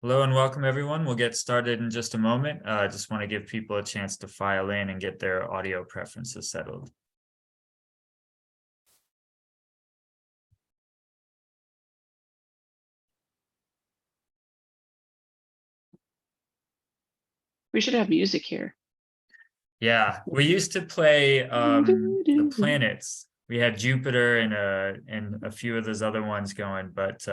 Hello and welcome everyone. We'll get started in just a moment. I just want to give people a chance to file in and get their audio preferences settled. We should have music here. Yeah, we used to play the planets. We had Jupiter and a few of those other ones going, but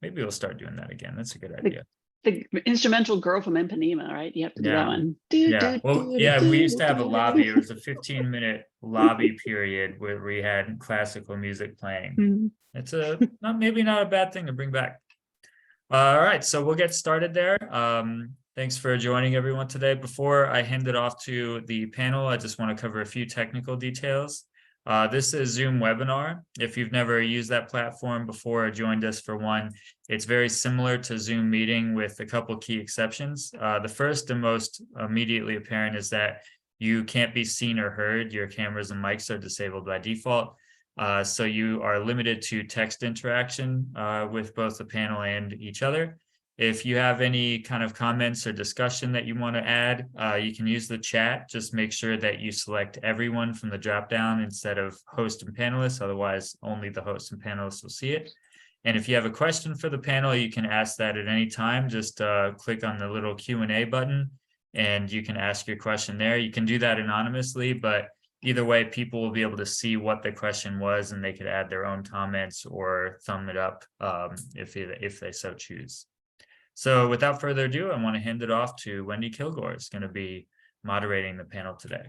maybe we'll start doing that again. That's a good idea. The instrumental Girl from Ipanema, right? You have to do that one. Yeah. Well, yeah, we used to have a lobby. It was a 15-minute lobby period where we had classical music playing. It's maybe not a bad thing to bring back. All right, so we'll get started there. Thanks for joining everyone today. Before I hand it off to the panel, I just want to cover a few technical details. This is Zoom webinar. If you've never used that platform before or joined us for one, it's very similar to Zoom meeting with a couple key exceptions. The first and most immediately apparent is that you can't be seen or heard. Your cameras and mics are disabled by default. So you are limited to text interaction with both the panel and each other. If you have any kind of comments or discussion that you want to add, you can use the chat. Just make sure that you select everyone from the dropdown instead of host and panelists. Otherwise, only the host and panelists will see it. And if you have a question for the panel, you can ask that at any time. Just click on the little Q&A button and you can ask your question there. You can do that anonymously, but either way, people will be able to see what the question was and they could add their own comments or thumb it up if they so choose. So without further ado, I want to hand it off to Wendy Kilgore. It's going to be moderating the panel today.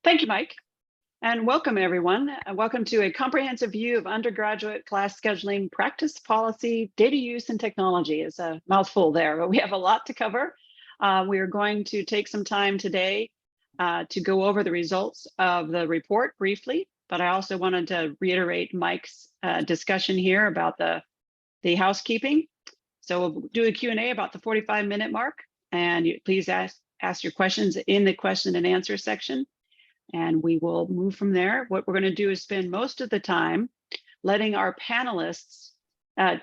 Thank you, Mike. And welcome, everyone. Welcome to a comprehensive view of undergraduate class scheduling, practice, policy, data use, and technology. It's a mouthful there, but we have a lot to cover. We are going to take some time today to go over the results of the report briefly, but I also wanted to reiterate Mike's discussion here about the housekeeping. So we'll do a Q&A about the 45-minute mark, and please ask your questions in the question and answer section, and we will move from there. What we're going to do is spend most of the time letting our panelists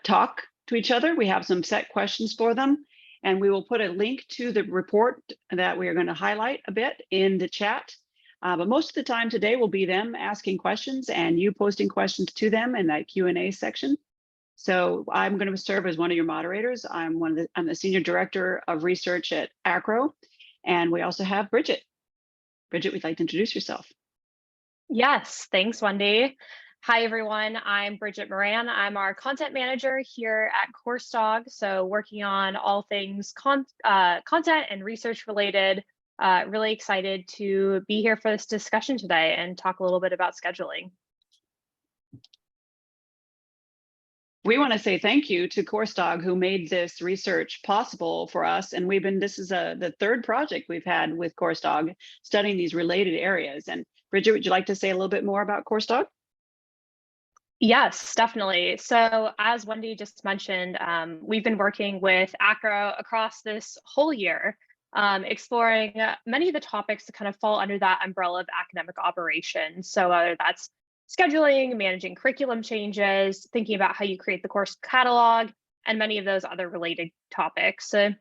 talk to each other. We have some set questions for them, and we will put a link to the report that we are going to highlight a bit in the chat. But most of the time today will be them asking questions and you posting questions to them in that Q&A section. So I'm going to serve as one of your moderators. I'm the Senior Director of Research at ACRO, and we also have Bridget. Bridget, would you like to introduce yourself? Yes, thanks, Wendy. Hi, everyone. I'm Bridget Moran. I'm our content manager here at CourseDog, so working on all things content and research related. Really excited to be here for this discussion today and talk a little bit about scheduling. We want to say thank you to CourseDog, who made this research possible for us. And this is the third project we've had with CourseDog studying these related areas. And Bridget, would you like to say a little bit more about CourseDog? Yes, definitely. So as Wendy just mentioned, we've been working with ACRO across this whole year, exploring many of the topics that kind of fall under that umbrella of academic operations. So whether that's scheduling, managing curriculum changes, thinking about how you create the course catalog, and many of those other related topics. And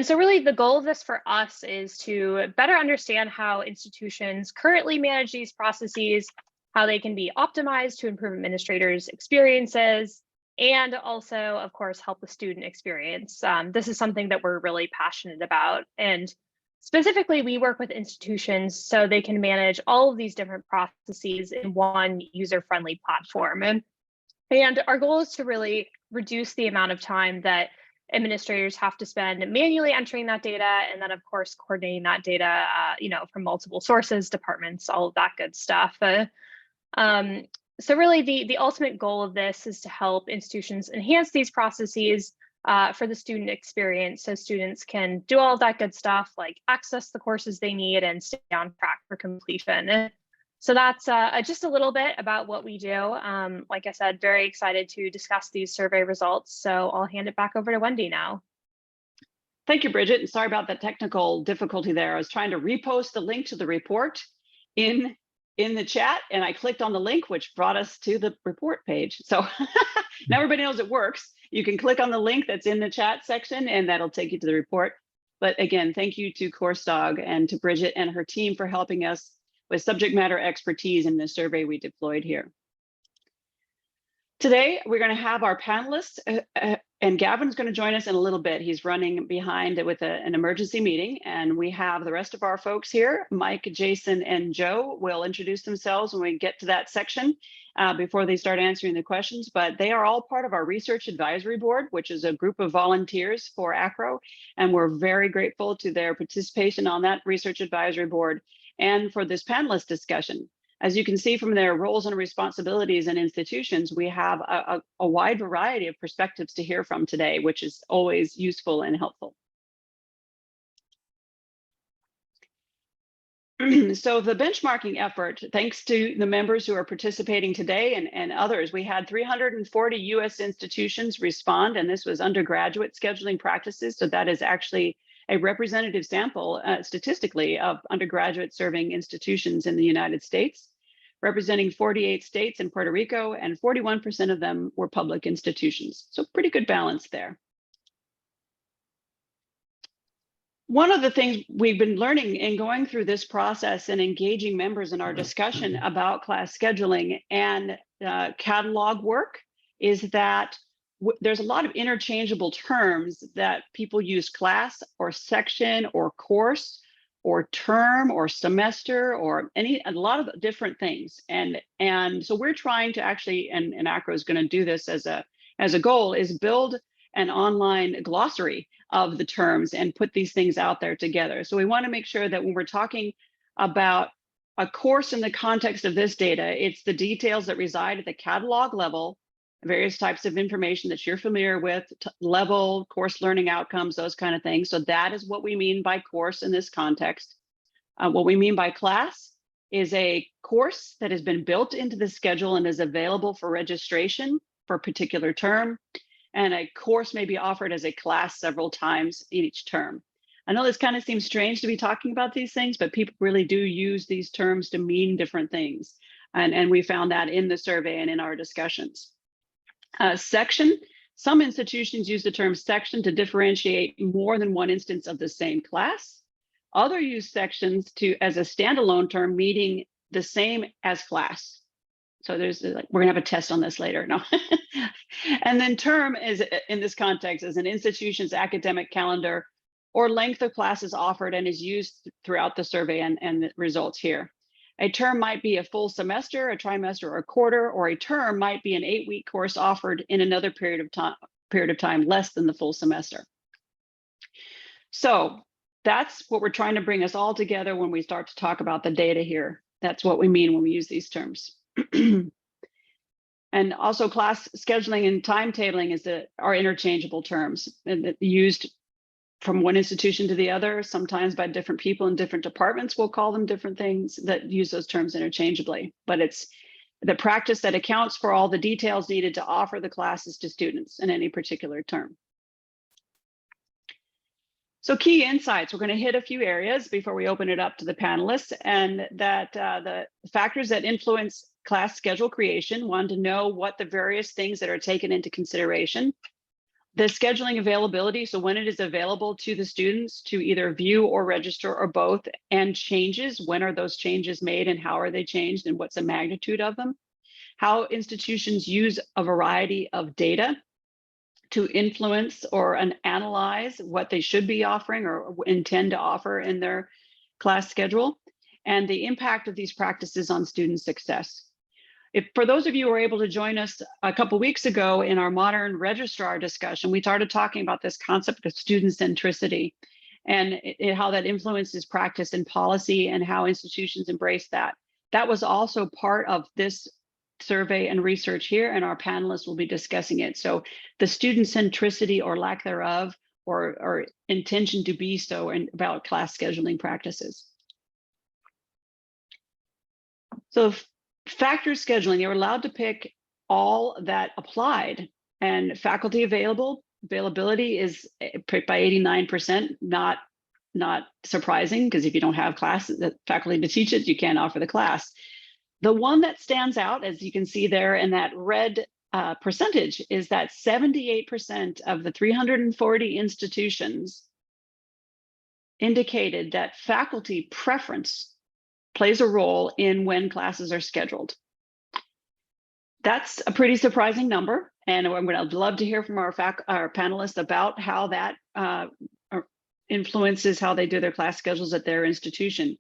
so really the goal of this for us is to better understand how institutions currently manage these processes, how they can be optimized to improve administrators' experiences, and also, of course, help the student experience. This is something that we're really passionate about. And specifically, we work with institutions so they can manage all of these different processes in one user-friendly platform. And our goal is to really reduce the amount of time that administrators have to spend manually entering that data, and then, of course, coordinating that data, from multiple sources, departments, all of that good stuff. So really, the ultimate goal of this is to help institutions enhance these processes for the student experience, so students can do all of that good stuff, like access the courses they need and stay on track for completion. So that's just a little bit about what we do. Like I said, very excited to discuss these survey results. So I'll hand it back over to Wendy now. Thank you, Bridget. And sorry about the technical difficulty there. I was trying to repost the link to the report in the chat, and I clicked on the link, which brought us to the report page. So Now everybody knows it works. You can click on the link that's in the chat section and that'll take you to the report. But again, thank you to CourseDog and to Bridget and her team for helping us with subject matter expertise in the survey we deployed here. Today, we're going to have our panelists, and Gavin's going to join us in a little bit. He's running behind with an emergency meeting, and we have the rest of our folks here. Mike, Jason, and Joe will introduce themselves when we get to that section before they start answering the questions, but they are all part of our Research Advisory Board, which is a group of volunteers for ACRO, and we're very grateful to their participation on that Research Advisory Board and for this panelist discussion. As you can see from their roles and responsibilities in institutions, we have a wide variety of perspectives to hear from today, which is always useful and helpful. So the benchmarking effort, thanks to the members who are participating today and others, we had 340 US institutions respond, and this was undergraduate scheduling practices. So that is actually a representative sample statistically of undergraduate serving institutions in the United States, representing 48 states and Puerto Rico, and 41% of them were public institutions. So pretty good balance there. One of the things we've been learning in going through this process and engaging members in our discussion about class scheduling and catalog work is that there's a lot of interchangeable terms that people use: class or section or course or term or semester or a lot of different things. And so we're trying to actually, and ACRO is going to do this as a goal, is build an online glossary of the terms and put these things out there together. So we want to make sure that when we're talking about a course in the context of this data, it's the details that reside at the catalog level, various types of information that you're familiar with, level, course learning outcomes, those kind of things. So that is what we mean by course in this context. What we mean by class is a course that has been built into the schedule and is available for registration for a particular term. And a course may be offered as a class several times each term. I know this kind of seems strange to be talking about these things, but people really do use these terms to mean different things. And we found that in the survey and in our discussions. Section, some institutions use the term section to differentiate more than one instance of the same class. Others use sections as a standalone term, meaning the same as class. So there's we're gonna have a test on this later. No. And then term is, in this context, is an institution's academic calendar or length of classes offered and is used throughout the survey and the results here. A term might be a full semester, a trimester, or a quarter, or a term might be an 8-week course offered in another period of time less than the full semester. So that's what we're trying to bring us all together when we start to talk about the data here. That's what we mean when we use these terms. And also class scheduling and timetabling are interchangeable terms and used from one institution to the other, sometimes by different people in different departments. We'll call them different things that use those terms interchangeably, but it's the practice that accounts for all the details needed to offer the classes to students in any particular term. So key insights, we're going to hit a few areas before we open it up to the panelists, and that the factors that influence class schedule creation, want to know what the various things that are taken into consideration. The scheduling availability, so when it is available to the students to either view or register or both, and changes, when are those changes made and how are they changed and what's the magnitude of them? How institutions use a variety of data to influence or analyze what they should be offering or intend to offer in their class schedule, and the impact of these practices on student success. For those of you who were able to join us a couple of weeks ago in our modern registrar discussion, we started talking about this concept of student centricity and how that influences practice and policy and how institutions embrace that. That was also part of this survey and research here, and our panelists will be discussing it. So the student centricity or lack thereof, or intention to be so, and about class scheduling practices. So factor scheduling, they were allowed to pick all that applied, and faculty availability is picked by 89%, not surprising, because if you don't have faculty to teach it, you can't offer the class. The one that stands out, as you can see there in that red percentage is that 78% of the 340 institutions indicated that faculty preference plays a role in when classes are scheduled. That's a pretty surprising number, and I'd love to hear from our panelists about how that influences how they do their class schedules at their institution.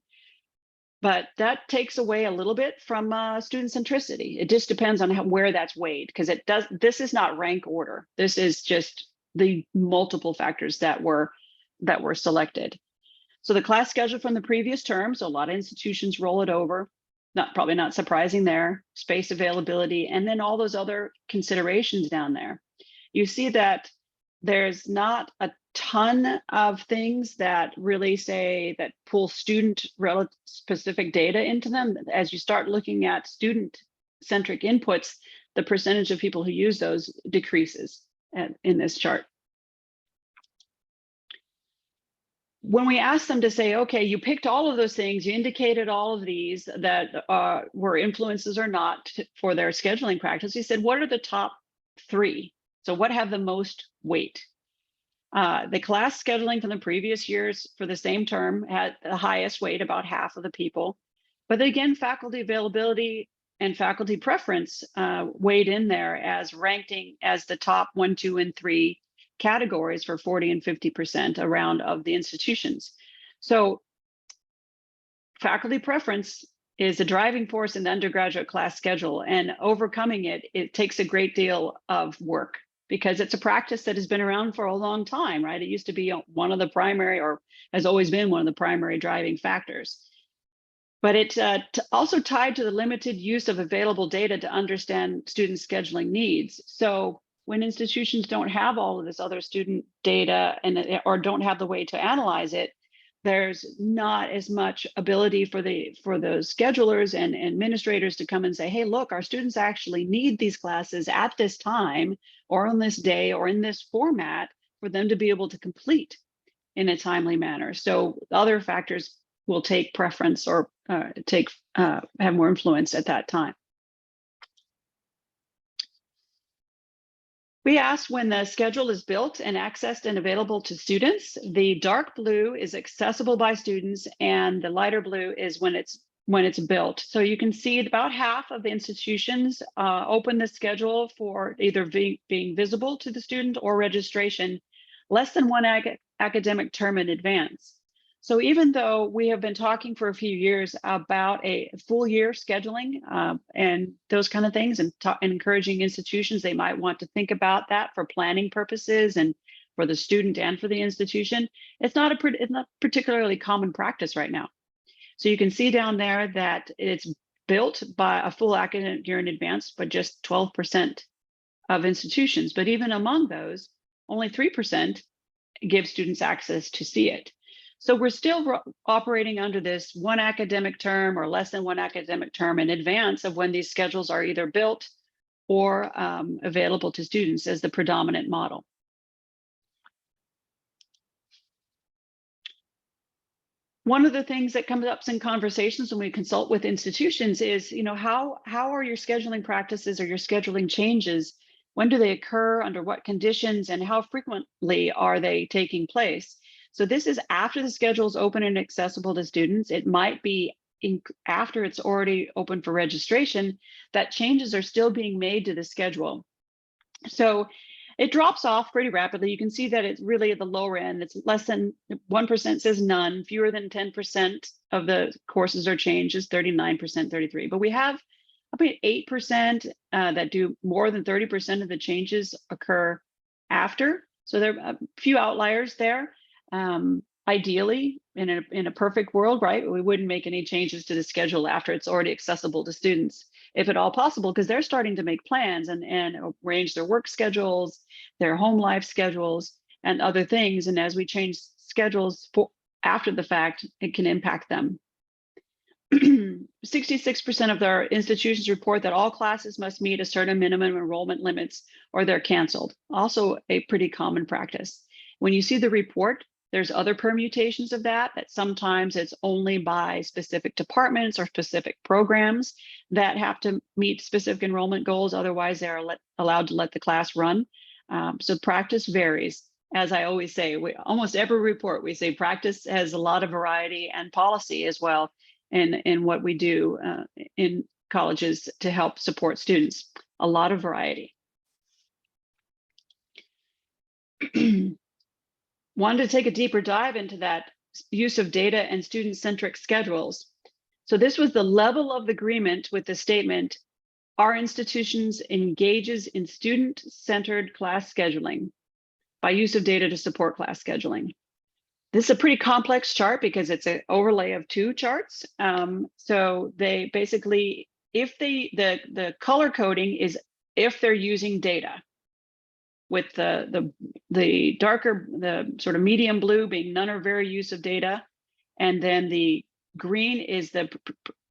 But that takes away a little bit from student centricity. It just depends on where that's weighed, because this is not rank order. This is just the multiple factors that were selected. So the class schedule from the previous term, so a lot of institutions roll it over. Probably not surprising there. Space availability, and then all those other considerations down there. You see that there's not a ton of things that really say that pull student specific data into them. As you start looking at student-centric inputs, the percentage of people who use those decreases in this chart. When we asked them to say, okay, you picked all of those things, you indicated all of these that were influences or not for their scheduling practice, we said, what are the top 3? So what have the most weight? The class scheduling from the previous years for the same term had the highest weight, about half of the people. But again, faculty availability and faculty preference weighed in there as ranking as the top 1, 2, and 3 categories for 40 and 50% around of the institutions. So faculty preference is a driving force in the undergraduate class schedule, and overcoming it takes a great deal of work, because it's a practice that has been around for a long time, right? It used to be one of the primary, or has always been one of the primary driving factors. But it's also tied to the limited use of available data to understand student scheduling needs. So when institutions don't have all of this other student data or don't have the way to analyze it, there's not as much ability for those schedulers and administrators to come and say, hey, look, our students actually need these classes at this time or on this day or in this format for them to be able to complete in a timely manner. So other factors will take preference or have more influence at that time. We asked when the schedule is built and accessed and available to students. The dark blue is accessible by students, and the lighter blue is when it's built. So you can see about half of the institutions open the schedule for either being visible to the student or registration less than 1 academic term in advance. So even though we have been talking for a few years about a full year scheduling and those kind of things, and encouraging institutions, they might want to think about that for planning purposes and for the student and for the institution, it's not particularly common practice right now. So you can see down there that it's built by a full academic year in advance, but just 12% of institutions. But even among those, only 3% give students access to see it. So we're still operating under this 1 academic term or less than 1 academic term in advance of when these schedules are either built or available to students as the predominant model. One of the things that comes up in conversations when we consult with institutions is, how are your scheduling practices or your scheduling changes? When do they occur? Under what conditions? And how frequently are they taking place? So this is after the schedule is open and accessible to students. It might be after it's already open for registration that changes are still being made to the schedule. So it drops off pretty rapidly. You can see that it's really at the lower end. It's less than 1% says none, fewer than 10% of the courses are changes, 39%, 33%. But we have about 8% that do more than 30% of the changes occur after. So there are a few outliers there. Ideally, in a perfect world, right, we wouldn't make any changes to the schedule after it's already accessible to students, if at all possible, because they're starting to make plans and arrange their work schedules, their home life schedules, and other things. And as we change schedules after the fact, it can impact them. 66% of their institutions report that all classes must meet a certain minimum enrollment limits or they're canceled. Also a pretty common practice. When you see the report, There's other permutations of that sometimes it's only by specific departments or specific programs that have to meet specific enrollment goals. Otherwise, they're allowed to let the class run. So practice varies. As I always say, almost every report, we say practice has a lot of variety and policy as well in what we do in colleges to help support students. A lot of variety. Wanted to take a deeper dive into that use of data and student-centric schedules. So this was the level of agreement with the statement, our institutions engages in student-centered class scheduling by use of data to support class scheduling. This is a pretty complex chart because it's an overlay of two charts. So they basically, if the color coding is if they're using data, with the darker, the sort of medium blue being none or very use of data, and then the green is the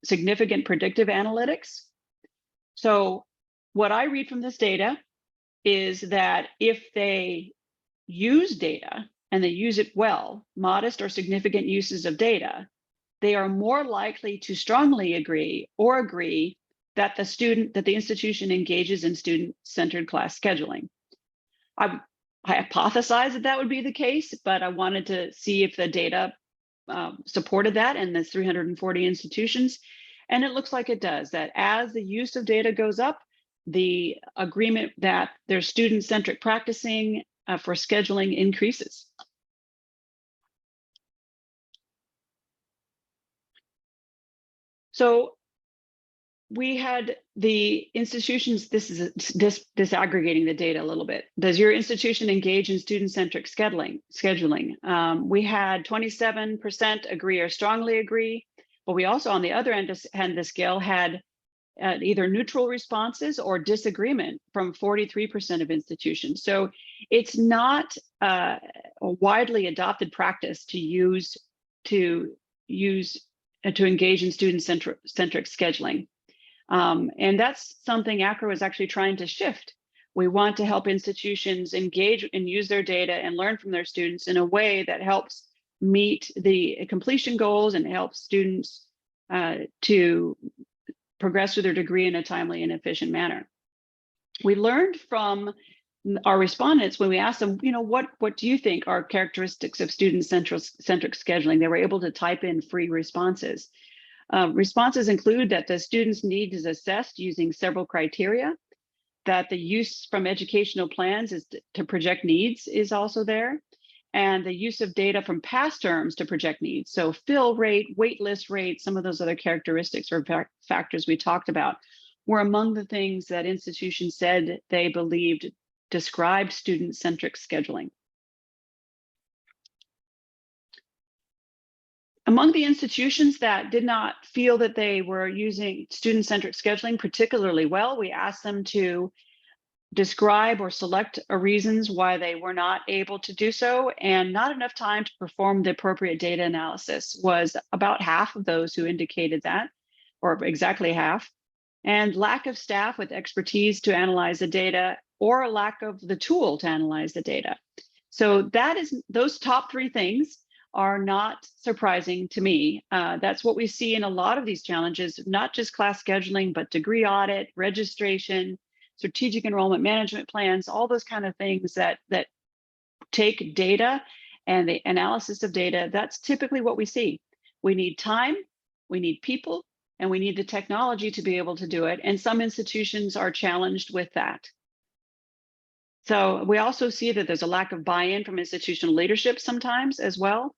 significant predictive analytics. So what I read from this data is that if they use data and they use it well, modest or significant uses of data, they are more likely to strongly agree that the institution engages in student-centered class scheduling. I hypothesized that would be the case, but I wanted to see if the data supported that in the 340 institutions. And it looks like it does, that as the use of data goes up, the agreement that there's student-centric practicing for scheduling increases. So we had the institutions, this is disaggregating the data a little bit. Does your institution engage in student-centric scheduling? We had 27% agree or strongly agree, but we also on the other end of the scale had either neutral responses or disagreement from 43% of institutions. So it's not a widely adopted practice to engage in student-centric scheduling. And that's something ACRO is actually trying to shift. We want to help institutions engage and use their data and learn from their students in a way that helps meet the completion goals and helps students to progress through their degree in a timely and efficient manner. We learned from our respondents when we asked them, what do you think are characteristics of student-centric scheduling? They were able to type in free responses. Responses include that the student's need is assessed using several criteria, that the use from educational plans is to project needs is also there, and the use of data from past terms to project needs. So fill rate, waitlist rate, some of those other characteristics or factors we talked about were among the things that institutions said they believed described student-centric scheduling. Among the institutions that did not feel that they were using student-centric scheduling particularly well, we asked them to describe or select reasons why they were not able to do so, and not enough time to perform the appropriate data analysis was about half of those who indicated that, or exactly half, and lack of staff with expertise to analyze the data or a lack of the tool to analyze the data. So those top three things are not surprising to me. That's what we see in a lot of these challenges, not just class scheduling, but degree audit, registration, strategic enrollment management plans, all those kind of things that take data and the analysis of data. That's typically what we see. We need time, we need people, and we need the technology to be able to do it. And some institutions are challenged with that. So we also see that there's a lack of buy-in from institutional leadership sometimes as well.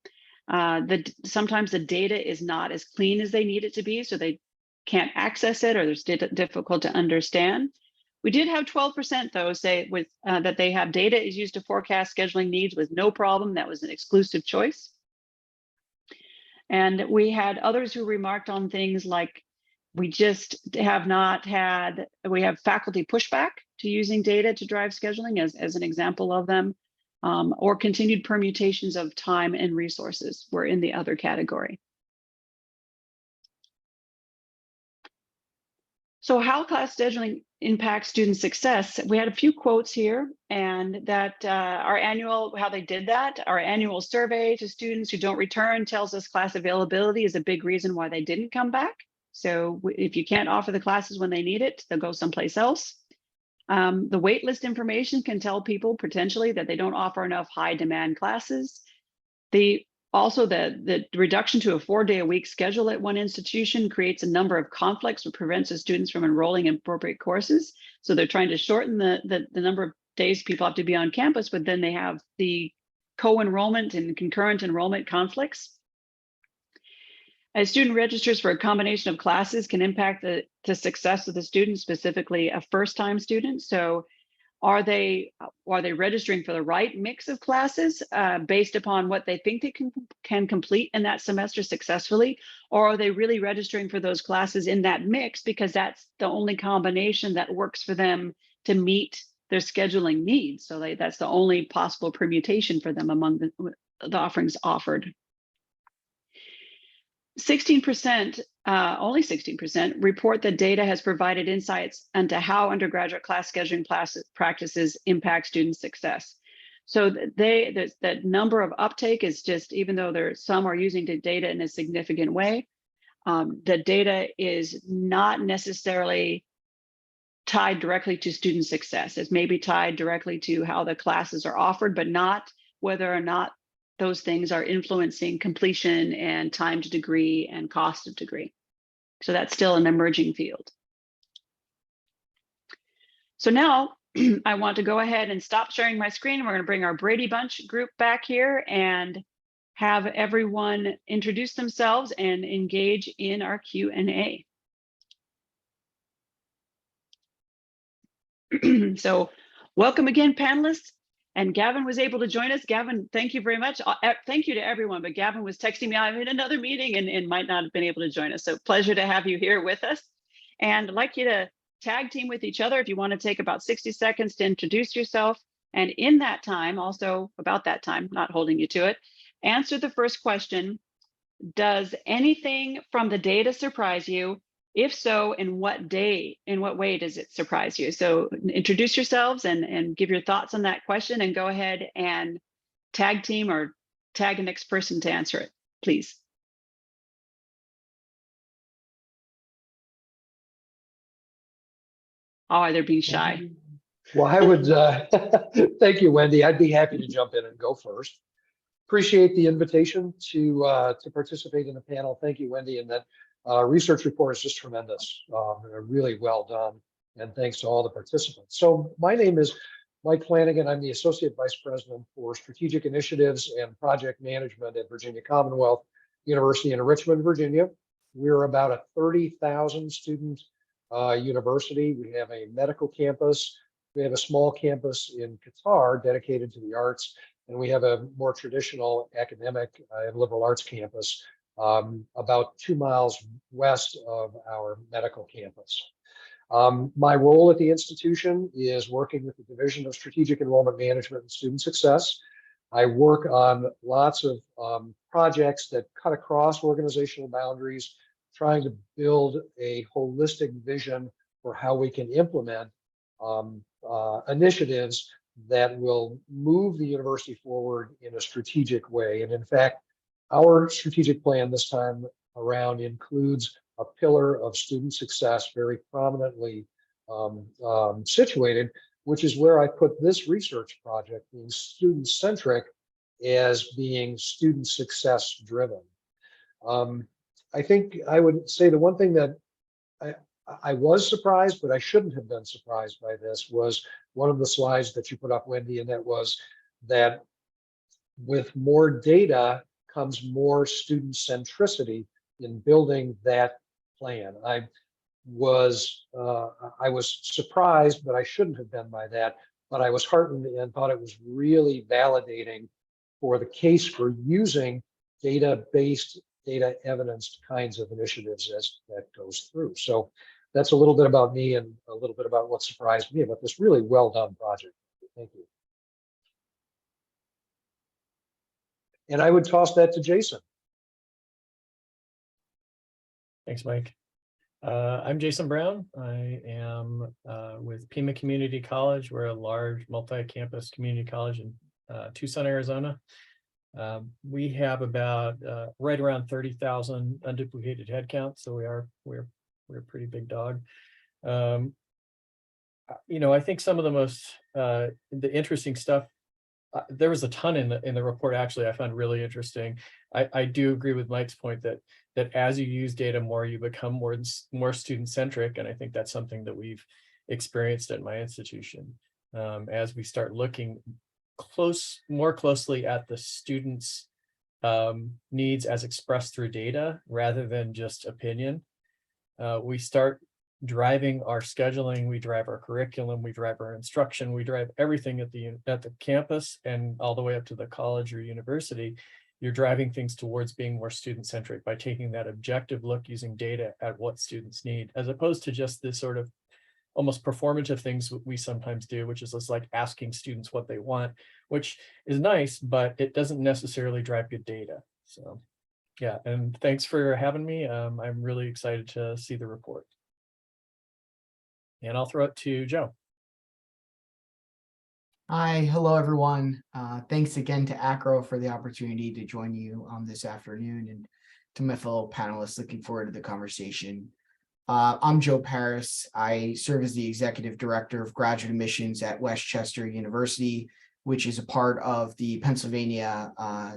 Sometimes the data is not as clean as they need it to be, so they can't access it, or it's difficult to understand. We did have 12% though say that they have data is used to forecast scheduling needs with no problem. That was an exclusive choice. And we had others who remarked on things like we have faculty pushback to using data to drive scheduling as an example of them, or continued permutations of time and resources were in the other category. So how class scheduling impacts student success? We had a few quotes here, and that how they did that, our annual survey to students who don't return tells us class availability is a big reason why they didn't come back. So if you can't offer the classes when they need it, they'll go someplace else. The waitlist information can tell people potentially that they don't offer enough high demand classes. Also, the reduction to a 4-day-a-week schedule at one institution creates a number of conflicts that prevents the students from enrolling in appropriate courses. So they're trying to shorten the number of days people have to be on campus, but then they have the co-enrollment and concurrent enrollment conflicts. A student registers for a combination of classes can impact the success of the student, specifically a first-time student. So are they registering for the right mix of classes based upon what they think they can complete in that semester successfully? Or are they really registering for those classes in that mix because that's the only combination that works for them to meet their scheduling needs? So that's the only possible permutation for them among the offerings offered. 16%, only 16% report that data has provided insights into how undergraduate class scheduling practices impact student success. So that number of uptake is just, even though some are using the data in a significant way, the data is not necessarily tied directly to student success. It's maybe tied directly to how the classes are offered, but not whether or not those things are influencing completion and time to degree and cost of degree. So that's still an emerging field. So now I want to go ahead and stop sharing my screen. We're going to bring our Brady Bunch group back here and have everyone introduce themselves and engage in our Q&A. So welcome again, panelists. And Gavin was able to join us. Gavin, thank you very much. Thank you to everyone, but Gavin was texting me, I'm in another meeting and might not have been able to join us. So pleasure to have you here with us. And I'd like you to tag team with each other if you want to take about 60 seconds to introduce yourself. And in that time, also about that time, not holding you to it, answer the first question. Does anything from the data surprise you? If so, in what way does it surprise you? So introduce yourselves and give your thoughts on that question, and go ahead and tag team or tag the next person to answer it, please. Oh, they're being shy. Well, I would, thank you, Wendy. I'd be happy to jump in and go first. Appreciate the invitation to participate in the panel. Thank you, Wendy. And that research report is just tremendous, really well done. And thanks to all the participants. So my name is Mike Flanagan. I'm the Associate Vice President for Strategic Initiatives and Project Management at Virginia Commonwealth University in Richmond, Virginia. We're about a 30,000 student university. We have a medical campus. We have a small campus in Qatar dedicated to the arts. And we have a more traditional academic and liberal arts campus about 2 miles west of our medical campus. My role at the institution is working with the Division of Strategic Enrollment Management and Student Success. I work on lots of projects that cut across organizational boundaries, trying to build a holistic vision for how we can implement initiatives that will move the university forward in a strategic way. And in fact, our strategic plan this time around includes a pillar of student success very prominently situated, which is where I put this research project, being student-centric, as being student success driven. I think I would say the one thing that I was surprised, but I shouldn't have been surprised by this, was one of the slides that you put up, Wendy, and that was that with more data comes more student centricity in building that plan. I was surprised, but I shouldn't have been by that. But I was heartened and thought it was really validating for the case for using data-based, data evidenced kinds of initiatives as that goes through. So that's a little bit about me and a little bit about what surprised me about this really well done project. Thank you. And I would toss that to Jason. Thanks, Mike. I'm Jason Brown. I am with Pima Community College. We're a large multi-campus community college in Tucson, Arizona. We have about right around 30,000 unduplicated headcount, so we're a pretty big dog. I think some of the most the interesting stuff. There was a ton in the report. Actually, I found really interesting. I do agree with Mike's point that as you use data more, you become more student centric, and I think that's something that we've experienced at my institution. As we start looking more closely at the students' needs as expressed through data rather than just opinion, we start driving our scheduling, we drive our curriculum, we drive our instruction, we drive everything at the campus and all the way up to the college or university. You're driving things towards being more student-centric by taking that objective look using data at what students need, as opposed to just this sort of almost performative things we sometimes do, which is just like asking students what they want, which is nice, but it doesn't necessarily drive good data. So yeah, and thanks for having me. I'm really excited to see the report. And I'll throw it to Joe. Hi, hello everyone. Thanks again to ACRO for the opportunity to join you this afternoon, and to my fellow panelists, looking forward to the conversation. I'm Joe Paris. I serve as the Executive Director of Graduate Admissions at Westchester University, which is a part of the Pennsylvania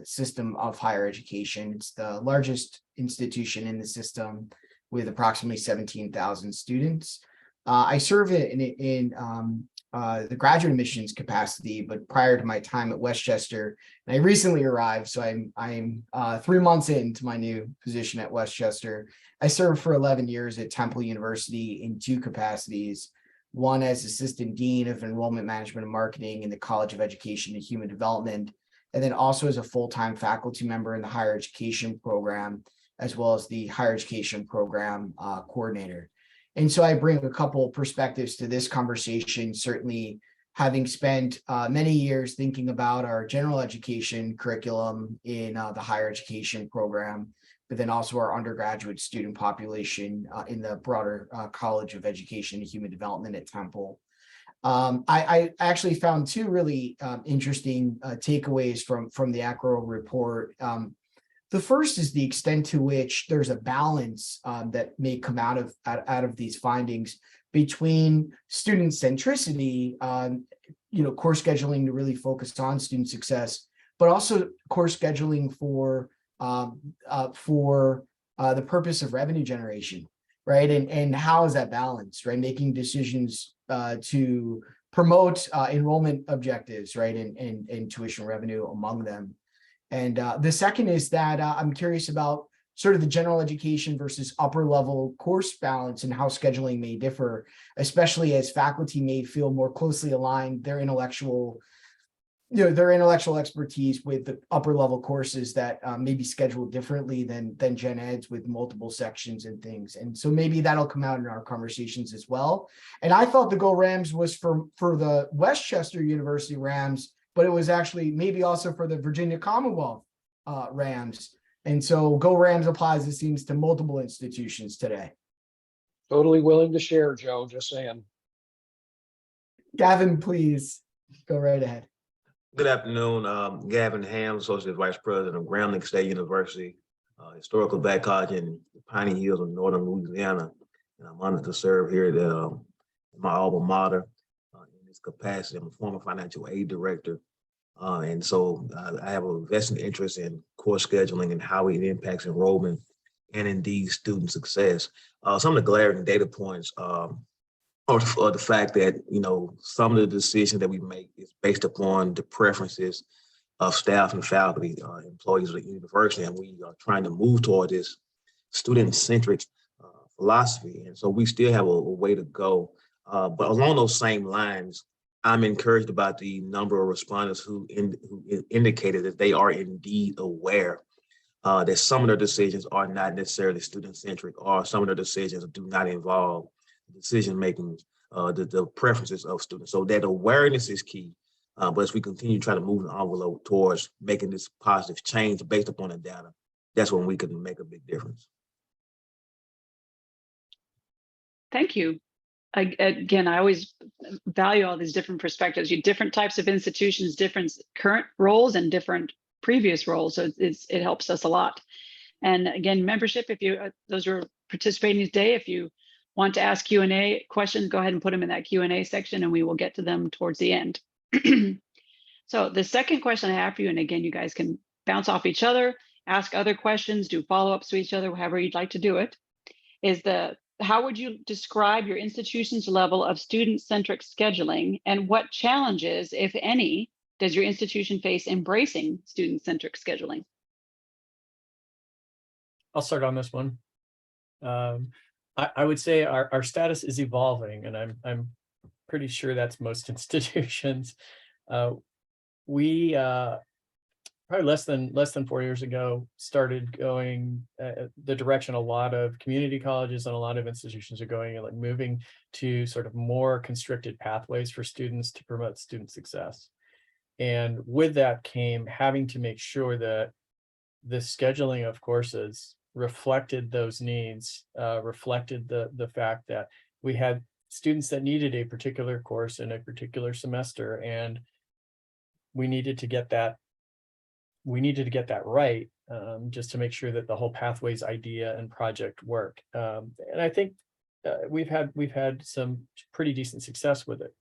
system of higher education. It's the largest institution in the system with approximately 17,000 students. I serve in the graduate admissions capacity, but prior to my time at Westchester, and I recently arrived, so I'm 3 months into my new position at Westchester. I served for 11 years at Temple University in 2 capacities, one as Assistant Dean of Enrollment Management and Marketing in the College of Education and Human Development, and then also as a full-time faculty member in the higher education program, as well as the higher education program coordinator. And so I bring a couple of perspectives to this conversation, certainly having spent many years thinking about our general education curriculum in the higher education program, but then also our undergraduate student population in the broader College of Education and Human Development at Temple. I actually found 2 really interesting takeaways from the ACRO report. The first is the extent to which there's a balance that may come out of these findings between student centricity, course scheduling to really focus on student success, but also course scheduling for the purpose of revenue generation, right? And how is that balanced, right? Making decisions to promote enrollment objectives, right? And tuition revenue among them. And the second is that I'm curious about sort of the general education versus upper level course balance and how scheduling may differ, especially as faculty may feel more closely aligned their intellectual expertise with the upper level courses that may be scheduled differently than gen eds with multiple sections and things. And so maybe that'll come out in our conversations as well. And I thought the Go Rams was for the Westchester University Rams, but it was actually maybe also for the Virginia Commonwealth Rams. And so Go Rams applies, it seems, to multiple institutions today. Totally willing to share, Joe, just saying. Gavin, please go right ahead. Good afternoon. Gavin Ham, Associate Vice President of Grand Lake State University, historical Black College in the Piney Hills of Northern Louisiana. And I'm honored to serve here at my alma mater in this capacity. I'm a former financial aid director. And so I have a vested interest in course scheduling and how it impacts enrollment and indeed student success. Some of the glaring data points are the fact that, some of the decisions that we make is based upon the preferences of staff and faculty, employees of the university, and we are trying to move toward this student-centric philosophy. And so we still have a way to go. But along those same lines, I'm encouraged about the number of respondents who indicated that they are indeed aware that some of their decisions are not necessarily student-centric, or some of their decisions do not involve decision-making, the preferences of students. So that awareness is key. But as we continue to try to move the envelope towards making this positive change based upon the data, that's when we can make a big difference. Thank you. Again, I always value all these different perspectives. You different types of institutions, different current roles, and different previous roles. So it helps us a lot. And again, membership. If you those who are participating today, if you want to ask Q&A questions, go ahead and put them in that Q&A section, and we will get to them towards the end. So the second question I have for you, and again, you guys can bounce off each other, ask other questions, do follow-ups to each other, however you'd like to do it, is how would you describe your institution's level of student-centric scheduling, and what challenges, if any, does your institution face embracing student-centric scheduling? I'll start on this one. I would say our status is evolving, and I'm pretty sure that's most institutions. We probably less than 4 years ago started going the direction a lot of community colleges and a lot of institutions are going, and like moving to sort of more constricted pathways for students to promote student success. And with that came having to make sure that the scheduling of courses reflected those needs, reflected the fact that we had students that needed a particular course in a particular semester, and we needed to get that right, just to make sure that the whole pathways idea and project work. And I think we've had some pretty decent success with it.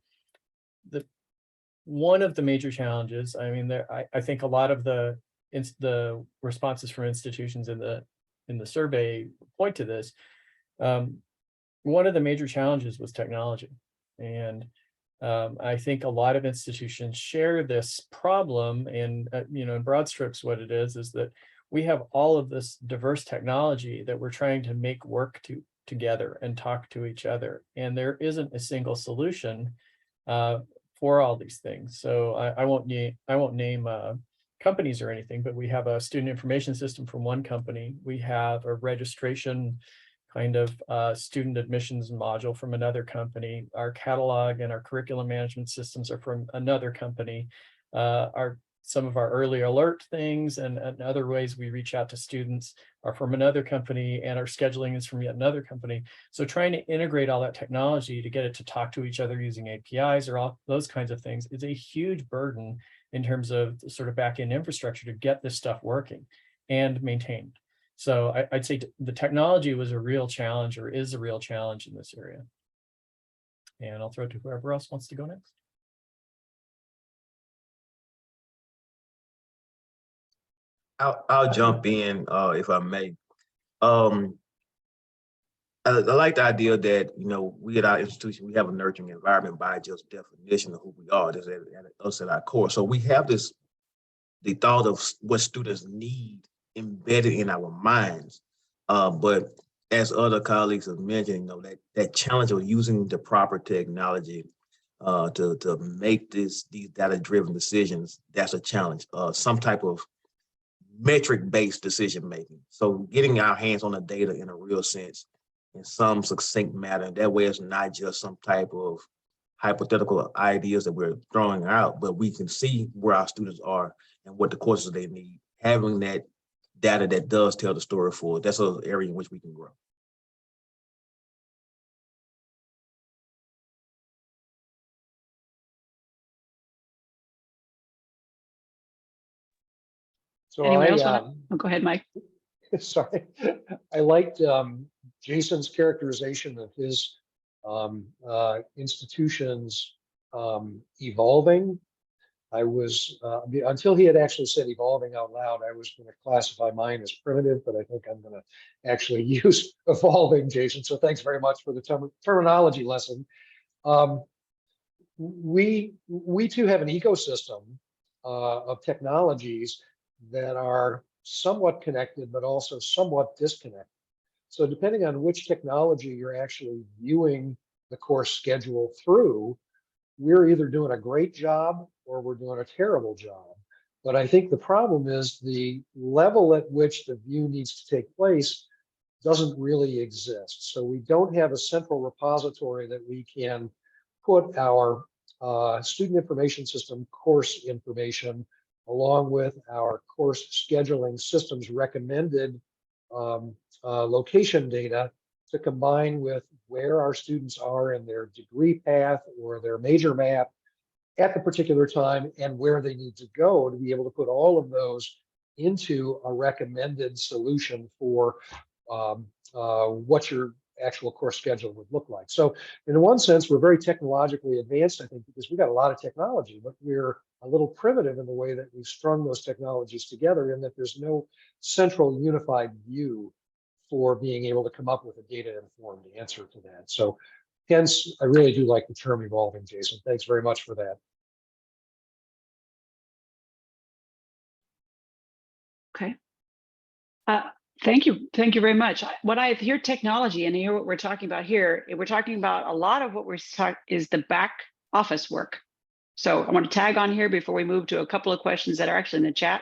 One of the major challenges, I mean, I think a lot of the responses from institutions in the survey point to this. One of the major challenges was technology, and I think a lot of institutions share this problem. And in broad strokes, what it is that we have all of this diverse technology that we're trying to make work together and talk to each other, and there isn't a single solution for all these things. So I won't name companies or anything, but we have a student information system from one company. We have a registration kind of student admissions module from another company. Our catalog and our curriculum management systems are from another company. Some of our early alert things and other ways we reach out to students are from another company, and our scheduling is from yet another company. So trying to integrate all that technology to get it to talk to each other using APIs or all those kinds of things is a huge burden in terms of sort of back-end infrastructure to get this stuff working and maintained. So I'd say the technology was a real challenge, or is a real challenge in this area. And I'll throw it to whoever else wants to go next. I'll jump in if I may. I like the idea that, we at our institution, we have a nurturing environment by just definition of who we are, just us at our core. So we have the thought of what students need embedded in our minds. But as other colleagues have mentioned, that challenge of using the proper technology to make these data-driven decisions, that's a challenge. Some type of metric-based decision-making. So getting our hands on the data in a real sense, in some succinct manner. That way it's not just some type of hypothetical ideas that we're throwing out, but we can see where our students are and what the courses they need. Having that data that does tell the story for us, that's an area in which we can grow. So Anyone else go ahead, Mike. Sorry, I liked Jason's characterization of his institutions evolving. I was, until he had actually said evolving out loud, I was going to classify mine as primitive, but I think I'm going to actually use evolving, Jason. So thanks very much for the terminology lesson. We too have an ecosystem of technologies that are somewhat connected, but also somewhat disconnected. So depending on which technology you're actually viewing the course schedule through, we're either doing a great job or we're doing a terrible job. But I think the problem is the level at which the view needs to take place doesn't really exist. So we don't have a central repository that we can put our student information system course information along with our course scheduling systems recommended location data to combine with where our students are in their degree path or their major map at the particular time and where they need to go to be able to put all of those into a recommended solution for what your actual course schedule would look like. So in one sense, we're very technologically advanced, I think, because we've got a lot of technology, but we're a little primitive in the way that we've strung those technologies together, in that there's no central unified view for being able to come up with a data-informed answer to that. So hence, I really do like the term evolving, Jason. Thanks very much for that. Okay. Thank you. Thank you very much. When I hear technology and I hear what we're talking about here, we're talking about a lot of what we're talking is the back office work. So I want to tag on here before we move to a couple of questions that are actually in the chat.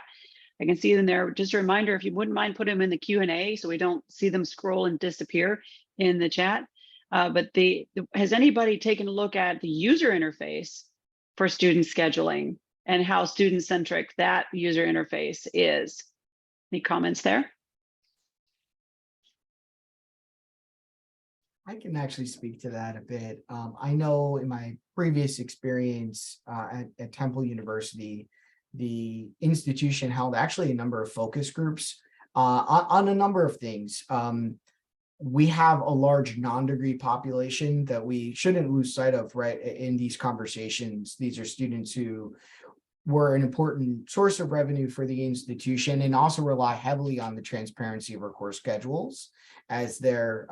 I can see them there. Just a reminder, if you wouldn't mind, put them in the Q&A so we don't see them scroll and disappear in the chat. But has anybody taken a look at the user interface for student scheduling and how student-centric that user interface is? Any comments there? I can actually speak to that a bit. I know in my previous experience at Temple University, the institution held actually a number of focus groups on a number of things. We have a large non-degree population that we shouldn't lose sight of, right? In these conversations, these are students who were an important source of revenue for the institution and also rely heavily on the transparency of our course schedules, as their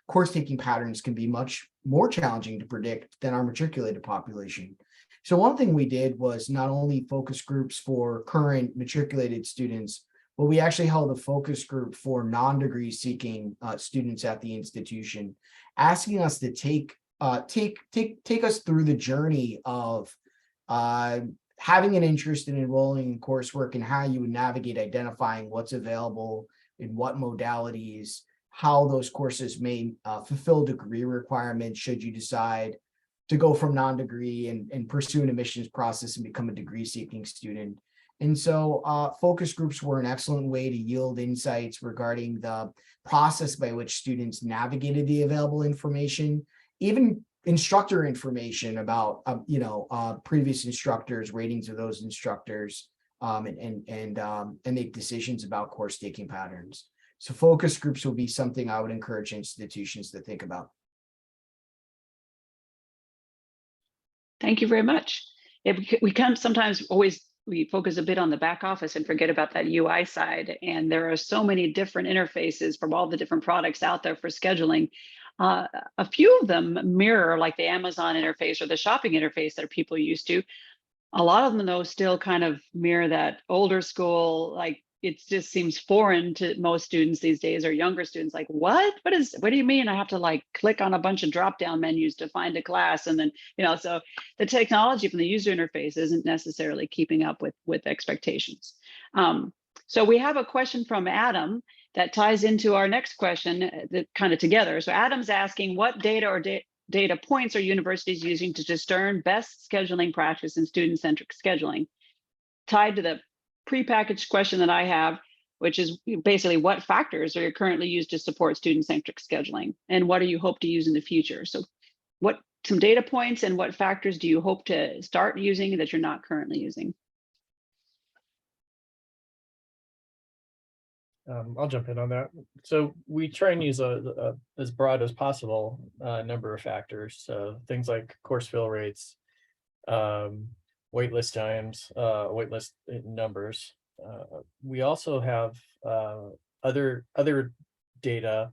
course taking patterns can be much more challenging to predict than our matriculated population. So one thing we did was not only focus groups for current matriculated students, but we actually held a focus group for non-degree seeking students at the institution, asking us to take us through the journey of having an interest in enrolling in coursework and how you would navigate identifying what's available in what modalities, how those courses may fulfill degree requirements should you decide to go from non-degree and pursue an admissions process and become a degree-seeking student. And so focus groups were an excellent way to yield insights regarding the process by which students navigated the available information, even instructor information about previous instructors, ratings of those instructors, and make decisions about course taking patterns. So focus groups will be something I would encourage institutions to think about. Thank you very much. We can sometimes we focus a bit on the back office and forget about that UI side. And there are so many different interfaces from all the different products out there for scheduling. A few of them mirror like the Amazon interface or the shopping interface that people used to. A lot of them though still kind of mirror that older school, like it just seems foreign to most students these days, or younger students, like, what do you mean I have to like click on a bunch of drop down menus to find a class? And then, so the technology from the user interface isn't necessarily keeping up with expectations. So we have a question from Adam that ties into our next question that kind of together. So Adam's asking, what data or data points are universities using to discern best scheduling practice in student-centric scheduling? Tied to the prepackaged question that I have, which is basically what factors are currently used to support student-centric scheduling, and what do you hope to use in the future? So some data points and what factors do you hope to start using that you're not currently using? I'll jump in on that. So we try and use a as broad as possible number of factors. So things like course fill rates, waitlist times, waitlist numbers. We also have other data.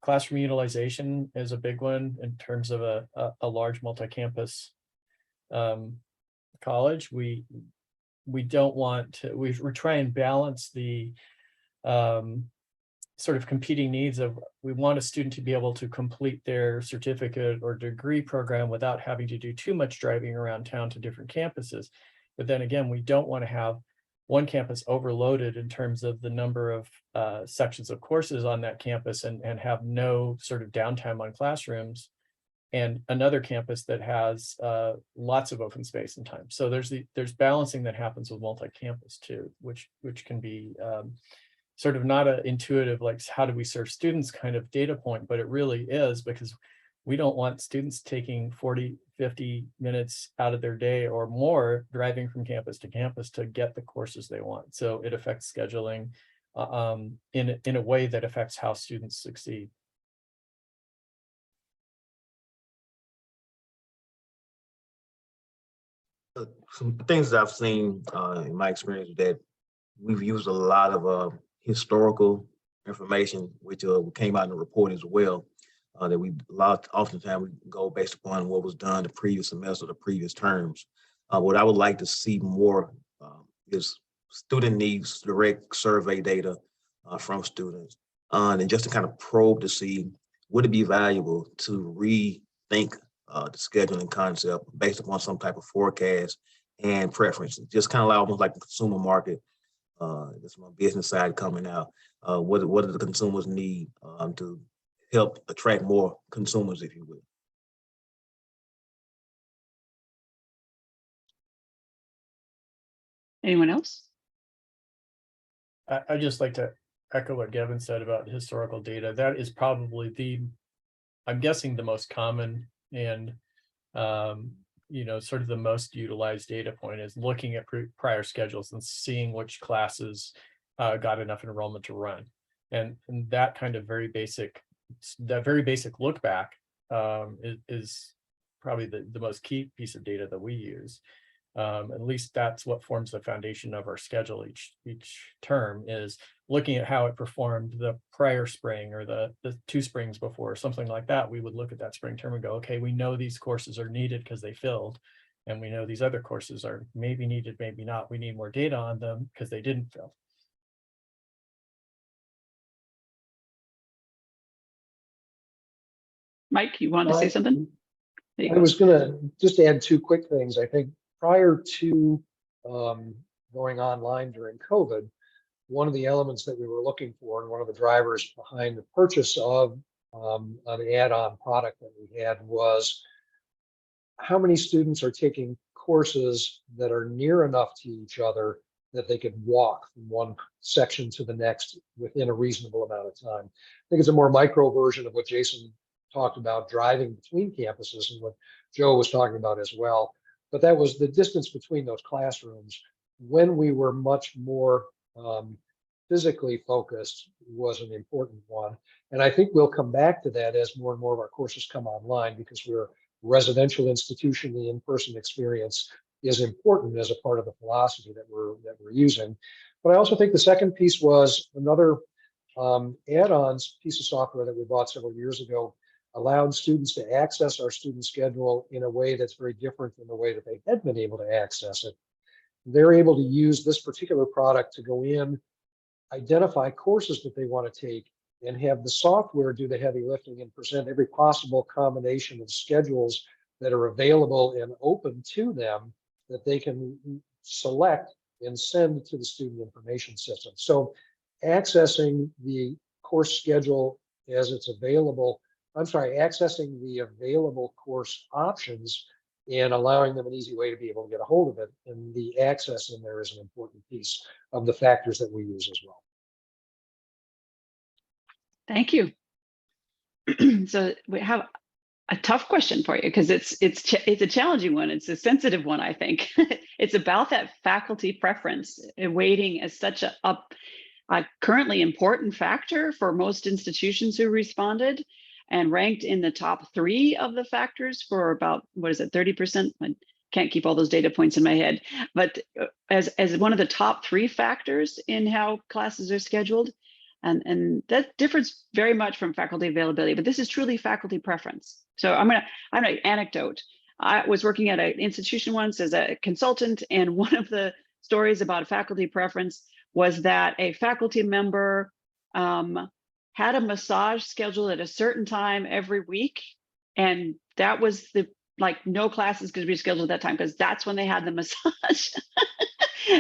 Classroom utilization is a big one in terms of a large multi-campus college. We don't want to. We try and balance the sort of competing needs of, we want a student to be able to complete their certificate or degree program without having to do too much driving around town to different campuses. But then again, we don't want to have one campus overloaded in terms of the number of sections of courses on that campus and have no sort of downtime on classrooms, and another campus that has lots of open space and time. So there's balancing that happens with multi-campus too, which can be sort of not an intuitive, like, how do we serve students kind of data point, but it really is, because we don't want students taking 40, 50 minutes out of their day or more driving from campus to campus to get the courses they want. So it affects scheduling in a way that affects how students succeed. Some things that I've seen in my experience is that we've used a lot of historical information, which came out in the report as well. That oftentimes we go based upon what was done the previous semester, the previous terms. What I would like to see more is student needs direct survey data from students, and just to kind of probe to see, would it be valuable to rethink the scheduling concept based upon some type of forecast and preferences, just kind of like almost like the consumer market. That's my business side coming out. What do the consumers need to help attract more consumers, if you will? Anyone else? I'd just like to echo what Gavin said about historical data. That is probably I'm guessing the most common and sort of the most utilized data point is looking at prior schedules and seeing which classes got enough enrollment to run. And that kind of very basic look back is probably the most key piece of data that we use. At least that's what forms the foundation of our schedule each term, is looking at how it performed the prior spring or the 2 springs before, something like that. We would look at that spring term and go, okay, we know these courses are needed because they filled, and we know these other courses are maybe needed, maybe not. We need more data on them because they didn't fill. Mike, you wanted to say something? I was going to just add 2 quick things. I think prior to going online during COVID, one of the elements that we were looking for, and one of the drivers behind the purchase of an add-on product that we had, was how many students are taking courses that are near enough to each other that they could walk from one section to the next within a reasonable amount of time. I think it's a more micro version of what Jason talked about, driving between campuses, and what Joe was talking about as well. But that was the distance between those classrooms when we were much more physically focused was an important one. And I think we'll come back to that as more and more of our courses come online, because we're a residential institution. The in-person experience is important as a part of the philosophy that we're using. But I also think the second piece was another add-ons piece of software that we bought several years ago, allowed students to access our student schedule in a way that's very different than the way that they had been able to access it. They're able to use this particular product to go in, identify courses that they want to take, and have the software do the heavy lifting and present every possible combination of schedules that are available and open to them that they can select and send to the student information system. So accessing the course schedule as it's available, accessing the available course options and allowing them an easy way to be able to get a hold of it. And the access in there is an important piece of the factors that we use as well. Thank you. So we have a tough question for you, because it's a challenging one. It's a sensitive one, I think. It's about that faculty preference. Weighting as such a currently important factor for most institutions who responded, and ranked in the top 3 of the factors for about, 30%? I can't keep all those data points in my head, but as one of the top 3 factors in how classes are scheduled. And that differs very much from faculty availability, but this is truly faculty preference. So I'm an anecdote. I was working at an institution once as a consultant, and one of the stories about faculty preference was that a faculty member had a massage scheduled at a certain time every week, and that was no classes could be scheduled at that time because that's when they had the massage.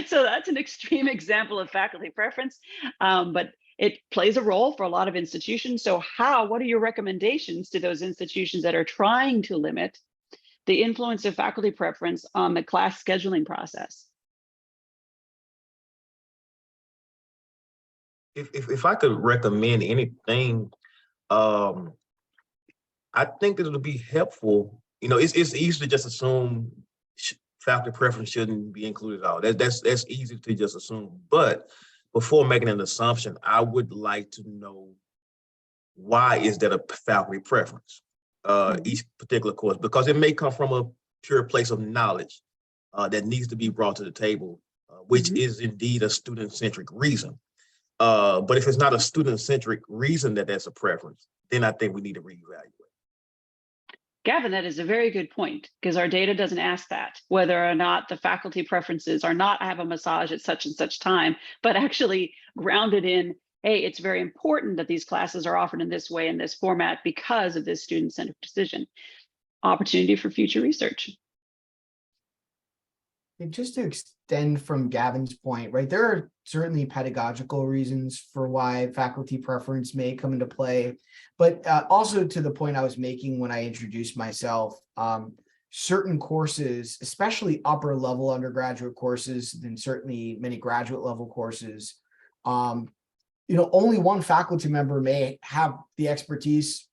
So that's an extreme example of faculty preference, but it plays a role for a lot of institutions. So what are your recommendations to those institutions that are trying to limit the influence of faculty preference on the class scheduling process? if I could recommend anything, I think that it would be helpful. You know, it's easy to just assume faculty preference shouldn't be included at all. That's easy to just assume. But before making an assumption, I would like to know, why is that a faculty preference? Each particular course, because it may come from a pure place of knowledge that needs to be brought to the table, which is indeed a student-centric reason. But if it's not a student-centric reason that's a preference, then I think we need to reevaluate. Gavin, that is a very good point, because our data doesn't ask that, whether or not the faculty preferences are not, I have a massage at such and such time, but actually grounded in, hey, it's very important that these classes are offered in this way, in this format, because of this student-centered decision. Opportunity for future research. And just to extend from Gavin's point, right, there are certainly pedagogical reasons for why faculty preference may come into play, but also to the point I was making when I introduced myself, certain courses, especially upper level undergraduate courses, and certainly many graduate level courses, you know, only one faculty member may have the expertise.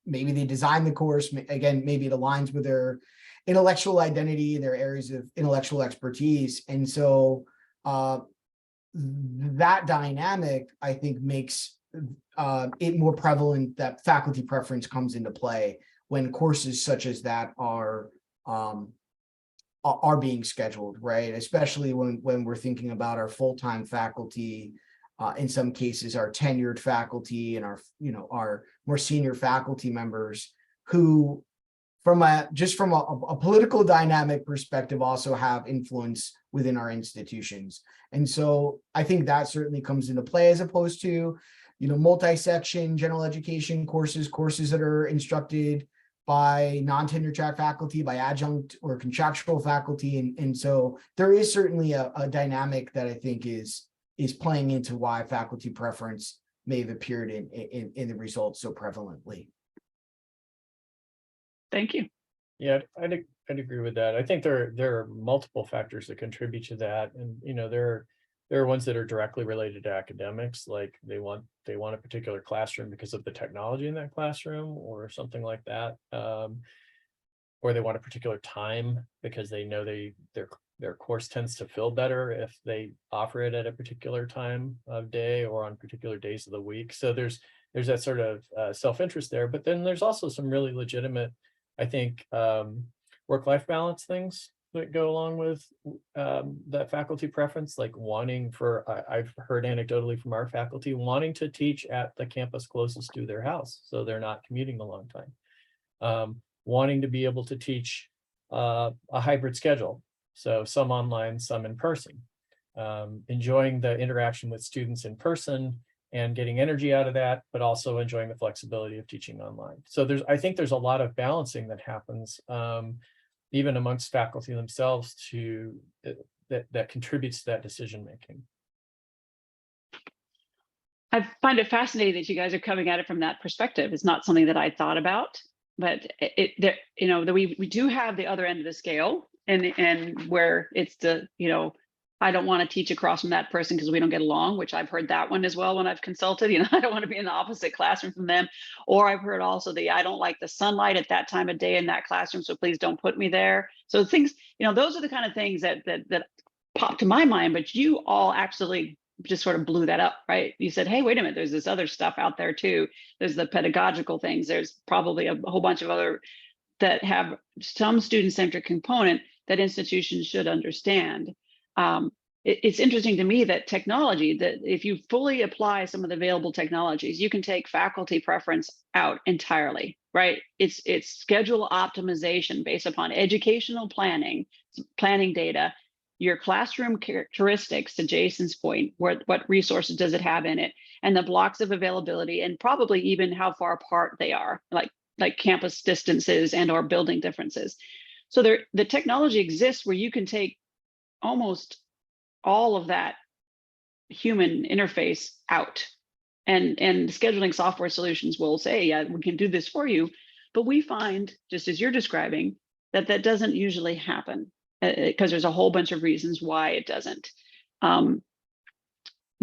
Maybe they design the course, again, maybe it aligns with their intellectual identity, their areas of intellectual expertise. And so that dynamic, I think, makes it more prevalent that faculty preference comes into play when courses such as that are being scheduled, right? Especially when we're thinking about our full-time faculty, in some cases, our tenured faculty and our more senior faculty members who, from a political dynamic perspective, also have influence within our institutions. And so I think that certainly comes into play, as opposed to, you know, multi-section general education courses that are instructed by non-tenure track faculty, by adjunct or contractual faculty. And so there is certainly a dynamic that I think is playing into why faculty preference may have appeared in the results so prevalently. Thank you. Yeah, I'd agree with that. I think there are multiple factors that contribute to that, and you know, there are ones that are directly related to academics, like they want a particular classroom because of the technology in that classroom or something like that, or they want a particular time because they know their course tends to fill better if they offer it at a particular time of day or on particular days of the week. So there's that sort of self-interest there, but then there's also some really legitimate, I think, work-life balance things that go along with that faculty preference, like wanting I've heard anecdotally from our faculty wanting to teach at the campus closest to their house, so they're not commuting a long time. Wanting to be able to teach a hybrid schedule, so some online, some in person. Enjoying the interaction with students in person and getting energy out of that, but also enjoying the flexibility of teaching online. So I think there's a lot of balancing that happens even amongst faculty themselves that contributes to that decision making. I find it fascinating that you guys are coming at it from that perspective. It's not something that I thought about, but we do have the other end of the scale, and where it's the, you know, I don't want to teach across from that person because we don't get along, which I've heard that one as well when I've consulted. You know, I don't want to be in the opposite classroom from them. Or I've heard also I don't like the sunlight at that time of day in that classroom, so please don't put me there. So things, you know, those are the kind of things that pop to my mind, but you all actually just sort of blew that up, right? You said, hey, wait a minute, there's this other stuff out there too. There's the pedagogical things. There's probably a whole bunch of other that have some student-centric component that institutions should understand. It's interesting to me that technology, that if you fully apply some of the available technologies, you can take faculty preference out entirely, right? It's schedule optimization based upon educational planning data, your classroom characteristics, to Jason's point, what resources does it have in it, and the blocks of availability, and probably even how far apart they are, like campus distances and or building differences. So the technology exists where you can take almost all of that human interface out, and scheduling software solutions will say, yeah, we can do this for you. But we find, just as you're describing, that doesn't usually happen because there's a whole bunch of reasons why it doesn't.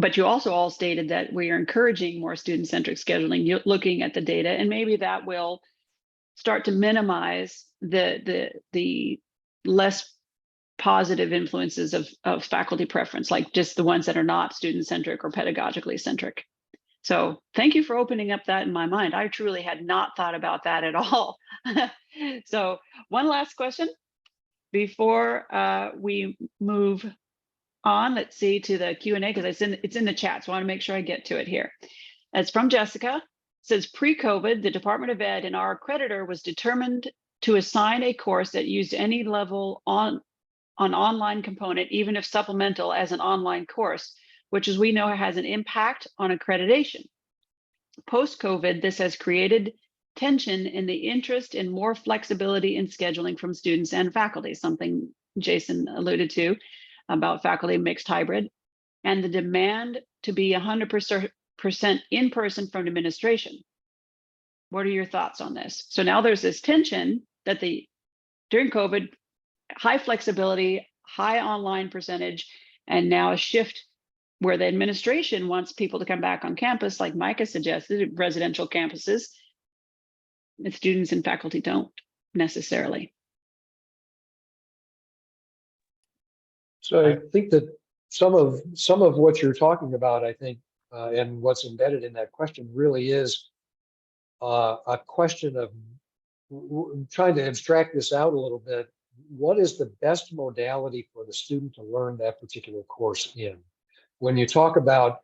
But you also all stated that we are encouraging more student-centric scheduling, looking at the data, and maybe that will start to minimize the less positive influences of faculty preference, like just the ones that are not student-centric or pedagogically centric. So thank you for opening up that in my mind. I truly had not thought about that at all. So one last question before we move on. Let's see to the Q&A, because it's in the chat, so I want to make sure I get to it here. It's from Jessica. It says, pre-COVID, the Department of Ed and our accreditor was determined to assign a course that used any level on online component, even if supplemental, as an online course, which, as we know, has an impact on accreditation. Post-COVID, this has created tension in the interest in more flexibility in scheduling from students and faculty, something Jason alluded to about faculty mixed hybrid, and the demand to be 100% in person from administration. What are your thoughts on this? So now there's this tension that during COVID, high flexibility, high online percentage, and now a shift where the administration wants people to come back on campus, like Mike has suggested, residential campuses, and students and faculty don't necessarily. So I think that some of what you're talking about, I think, and what's embedded in that question really is a question of trying to abstract this out a little bit. What is the best modality for the student to learn that particular course in? When you talk about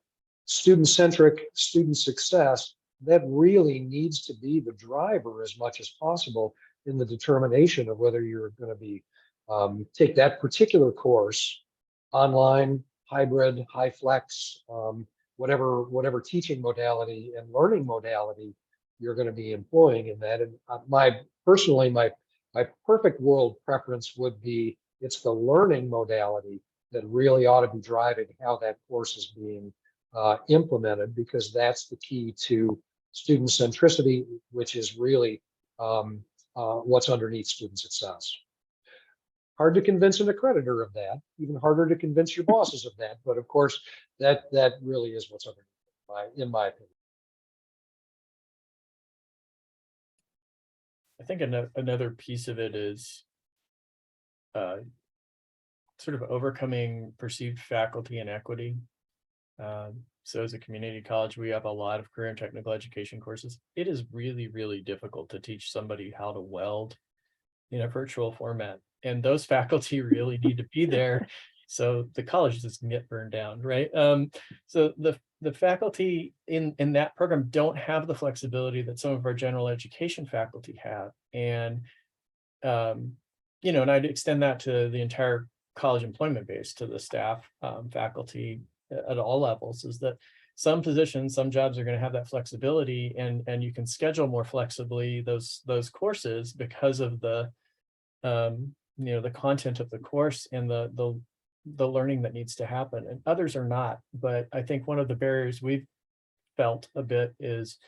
student-centric, student success, that really needs to be the driver as much as possible in the determination of whether you're going to be take that particular course online, hybrid, high flex, whatever teaching modality and learning modality you're going to be employing in that. And my perfect world preference would be it's the learning modality that really ought to be driving how that course is being implemented, because that's the key to student centricity, which is really what's underneath student success. Hard to convince an accreditor of that, even harder to convince your bosses of that. But of course, that really is what's underneath, in my opinion. I think another piece of it is sort of overcoming perceived faculty inequity. So as a community college, we have a lot of career and technical education courses. It is really, really difficult to teach somebody how to weld in a virtual format. And those faculty really need to be there so the college doesn't get burned down, right? So the faculty in that program don't have the flexibility that some of our general education faculty have. And, and I'd extend that to the entire college employment base, to the staff, faculty at all levels, is that some positions, some jobs are going to have that flexibility, and you can schedule more flexibly those courses because of the the content of the course and the learning that needs to happen, and others are not. But I think one of the barriers we've felt a bit is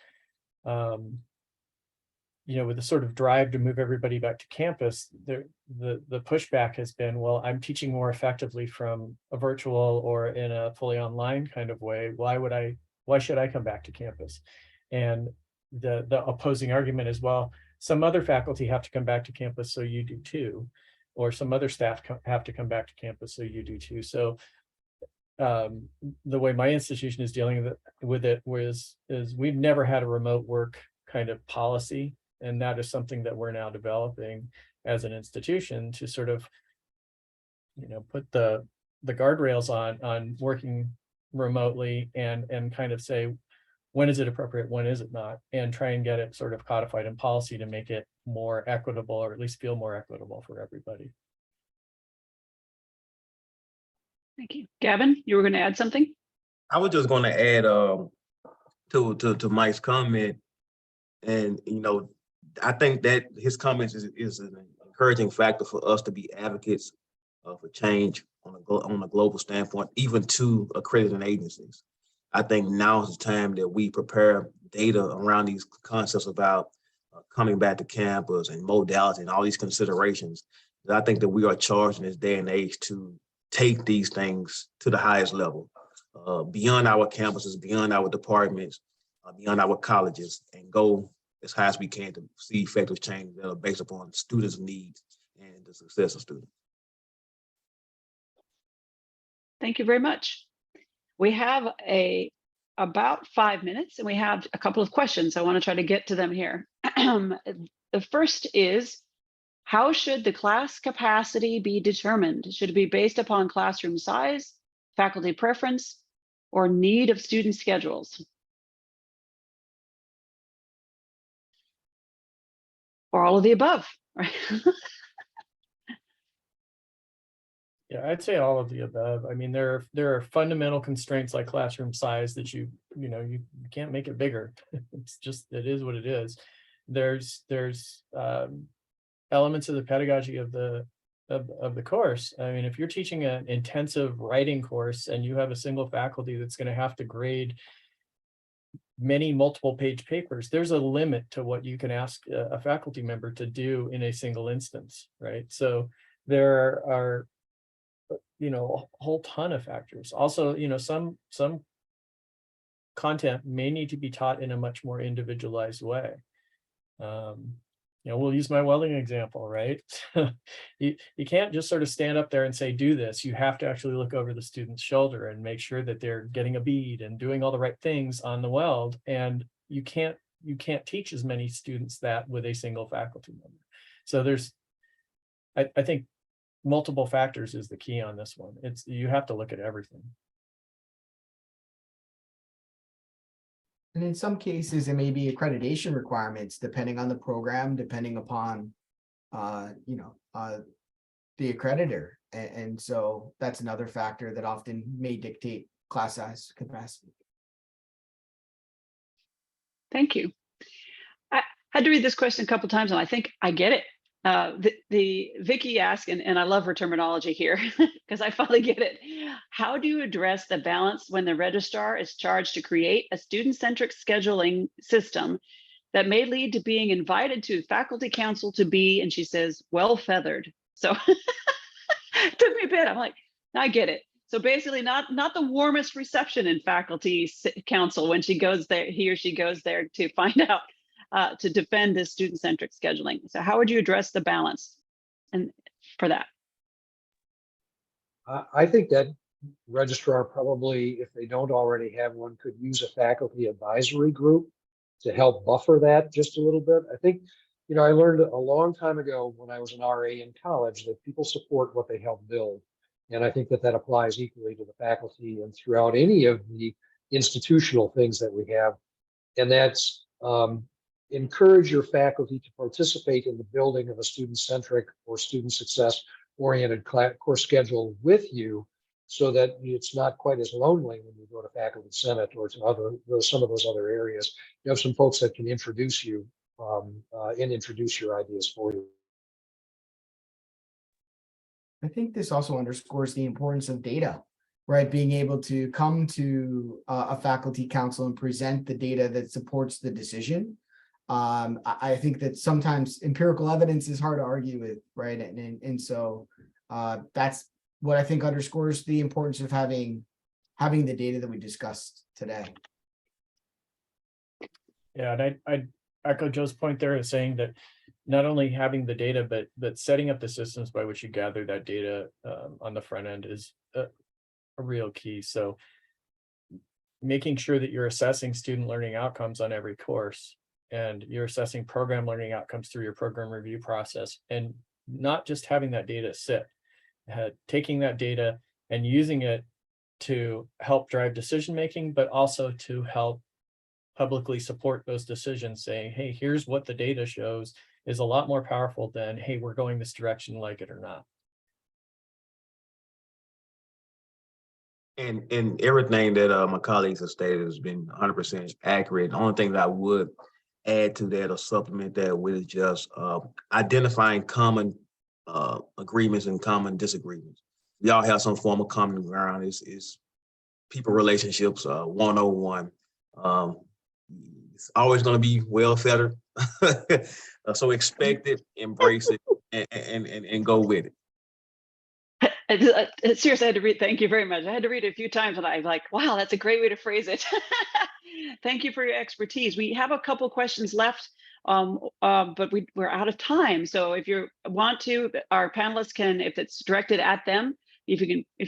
with the sort of drive to move everybody back to campus, the pushback has been, well, I'm teaching more effectively from a virtual or in a fully online kind of way. Why should I come back to campus? And the opposing argument is, well, some other faculty have to come back to campus, so you do too, or some other staff have to come back to campus, so you do too. So the way my institution is dealing with it is we've never had a remote work kind of policy. And that is something that we're now developing as an institution to sort of, put the guardrails on working remotely and kind of say, when is it appropriate, when is it not, and try and get it sort of codified in policy to make it more equitable, or at least feel more equitable for everybody. Thank you. Gavin, you were going to add something? I was just going to add to Mike's comment, and I think that his comments is an encouraging factor for us to be advocates for change on a global standpoint, even to accrediting agencies. I think now is the time that we prepare data around these concepts about coming back to campus and modality and all these considerations. I think that we are charged in this day and age to take these things to the highest level. beyond our campuses, beyond our departments, beyond our colleges, and go as high as we can to see effective change that are based upon students' needs and the success of students. Thank you very much. We have about 5 minutes, and we have a couple of questions. I want to try to get to them here. The first is, how should the class capacity be determined? Should it be based upon classroom size, faculty preference, or need of student schedules? Or all of the above, right? Yeah, I'd say all of the above. I mean, there are fundamental constraints like classroom size that you can't make it bigger. It's just, it is what it is. There's elements of the pedagogy of the course. I mean, if you're teaching an intensive writing course and you have a single faculty that's going to have to grade many multiple page papers, there's a limit to what you can ask a faculty member to do in a single instance, right? So there are, a whole ton of factors. Also, some content may need to be taught in a much more individualized way. We'll use my welding example, right? You can't just sort of stand up there and say, do this. You have to actually look over the student's shoulder and make sure that they're getting a bead and doing all the right things on the weld. And you can't teach as many students that with a single faculty member. So I think multiple factors is the key on this one. You have to look at everything. And in some cases, it may be accreditation requirements, depending on the program, depending upon, the accreditor. And so that's another factor that often may dictate class size capacity. Thank you. I had to read this question a couple of times, and I think I get it. The Vicky asked, and I love her terminology here because I finally get it. How do you address the balance when the registrar is charged to create a student-centric scheduling system that may lead to being invited to faculty council to be, and she says, well feathered. So it took me a bit. I'm like, I get it. So basically not the warmest reception in faculty council when he or she goes there to find out, to defend this student-centric scheduling. So how would you address the balance and for that? I think that registrar probably, if they don't already have one, could use a faculty advisory group to help buffer that just a little bit. I think, I learned a long time ago when I was an RA in college that people support what they help build. And I think that applies equally to the faculty and throughout any of the institutional things that we have. And that's encourage your faculty to participate in the building of a student-centric or student success-oriented course schedule with you, so that it's not quite as lonely when you go to faculty senate or to some of those other areas. You have some folks that can introduce you and introduce your ideas for you. I think this also underscores the importance of data, right? Being able to come to a faculty council and present the data that supports the decision. I think that sometimes empirical evidence is hard to argue with, right? And so that's what I think underscores the importance of having the data that we discussed today. Yeah, and I'd echo Joe's point there of saying that not only having the data, but setting up the systems by which you gather that data on the front end is a real key. So making sure that you're assessing student learning outcomes on every course, and you're assessing program learning outcomes through your program review process, and not just having that data sit, taking that data and using it to help drive decision-making, but also to help publicly support those decisions, saying, hey, here's what the data shows, is a lot more powerful than, hey, we're going this direction, like it or not. And everything that my colleagues have stated has been 100% accurate. The only thing that I would add to that or supplement that with just identifying common agreements and common disagreements. We all have some form of common ground. It's people relationships 101. It's always going to be well feathered. So expect it, embrace it, and go with it. Seriously, I had to read, thank you very much. I had to read it a few times and I'm like, wow, that's a great way to phrase it. Thank you for your expertise. We have a couple questions left, but we're out of time. So if you want to, our panelists can, if it's directed at them, if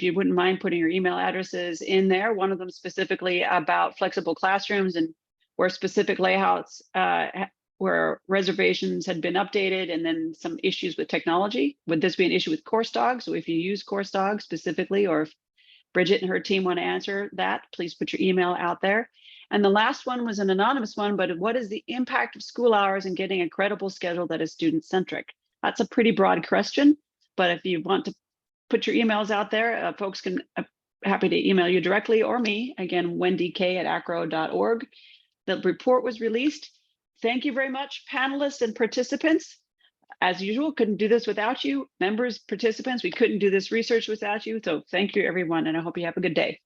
you wouldn't mind putting your email addresses in there, one of them specifically about flexible classrooms and where specific layouts, where reservations had been updated, and then some issues with technology. Would this be an issue with Course Dog? So if you use Course Dog specifically, or if Bridget and her team want to answer that, please put your email out there. And the last one was an anonymous one, but what is the impact of school hours in getting a credible schedule that is student-centric? That's a pretty broad question, but if you want to put your emails out there, folks can, happy to email you directly or me, again, wendyk@acro.org. The report was released. Thank you very much, panelists and participants. As usual, couldn't do this without you. Members, participants, we couldn't do this research without you. So thank you, everyone, and I hope you have a good day.